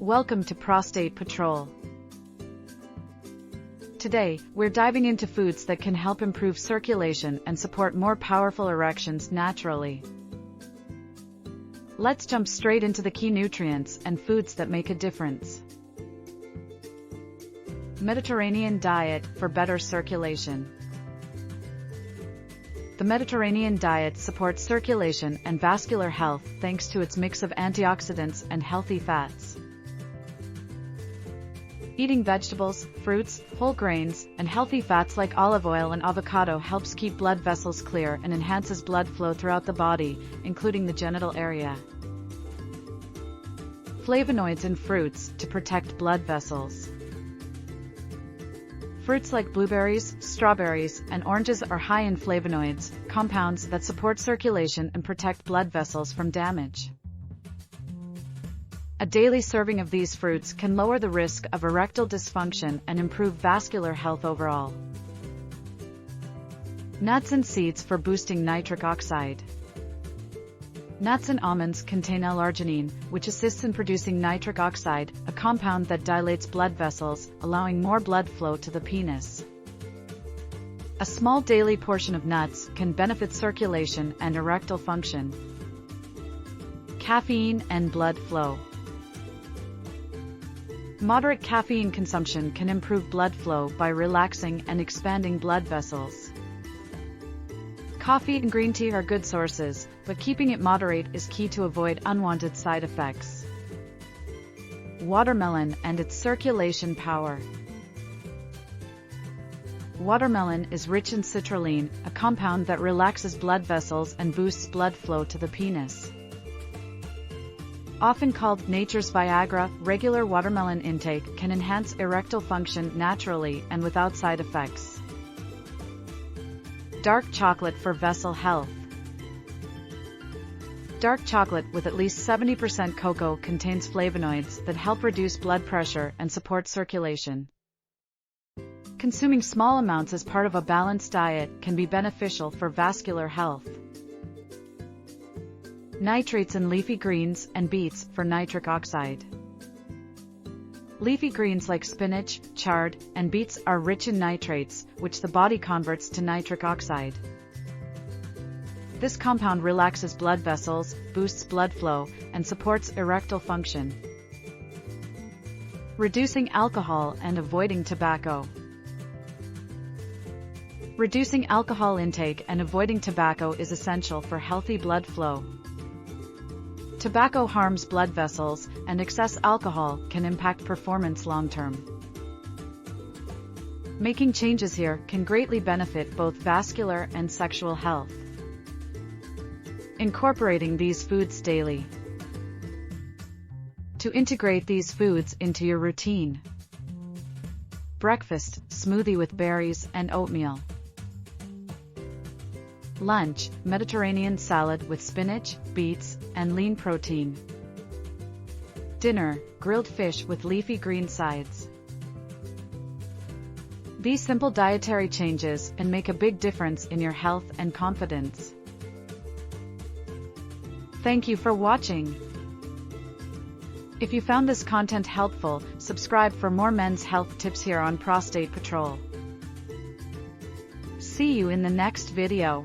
Welcome to Prostate Patrol. Today, we're diving into foods that can help improve circulation and support more powerful erections naturally. Let's jump straight into the key nutrients and foods that make a difference. Mediterranean diet for better circulation. The Mediterranean diet supports circulation and vascular health thanks to its mix of antioxidants and healthy fats. Eating vegetables, fruits, whole grains, and healthy fats like olive oil and avocado helps keep blood vessels clear and enhances blood flow throughout the body, including the genital area. Flavonoids in fruits to protect blood vessels. Fruits like blueberries, strawberries, and oranges are high in flavonoids, compounds that support circulation and protect blood vessels from damage. A daily serving of these fruits can lower the risk of erectile dysfunction and improve vascular health overall. Nuts and seeds for boosting nitric oxide. Nuts and almonds contain L-arginine, which assists in producing nitric oxide, a compound that dilates blood vessels, allowing more blood flow to the penis. A small daily portion of nuts can benefit circulation and erectile function. Caffeine and blood flow. Moderate caffeine consumption can improve blood flow by relaxing and expanding blood vessels. Coffee and green tea are good sources, but keeping it moderate is key to avoid unwanted side effects. Watermelon and its circulation power. Watermelon is rich in citrulline, a compound that relaxes blood vessels and boosts blood flow to the penis. Often called nature's Viagra, regular watermelon intake can enhance erectile function naturally and without side effects. Dark chocolate for vessel health. Dark chocolate with at least 70% cocoa contains flavonoids that help reduce blood pressure and support circulation. Consuming small amounts as part of a balanced diet can be beneficial for vascular health. Nitrates in leafy greens and beets for nitric oxide. Leafy greens like spinach, chard, and beets are rich in nitrates, which the body converts to nitric oxide. This compound relaxes blood vessels, boosts blood flow, and supports erectile function. Reducing alcohol and avoiding tobacco. Reducing alcohol intake and avoiding tobacco is essential for healthy blood flow. Tobacco harms blood vessels, and excess alcohol can impact performance long-term. Making changes here can greatly benefit both vascular and sexual health. Incorporating these foods daily. To integrate these foods into your routine. Breakfast, smoothie with berries and oatmeal. Lunch, Mediterranean salad with spinach, beets, and lean protein. Dinner, grilled fish with leafy green sides. These simple dietary changes can make a big difference in your health and confidence. Thank you for watching. If you found this content helpful, subscribe for more men's health tips here on Prostate Patrol. See you in the next video.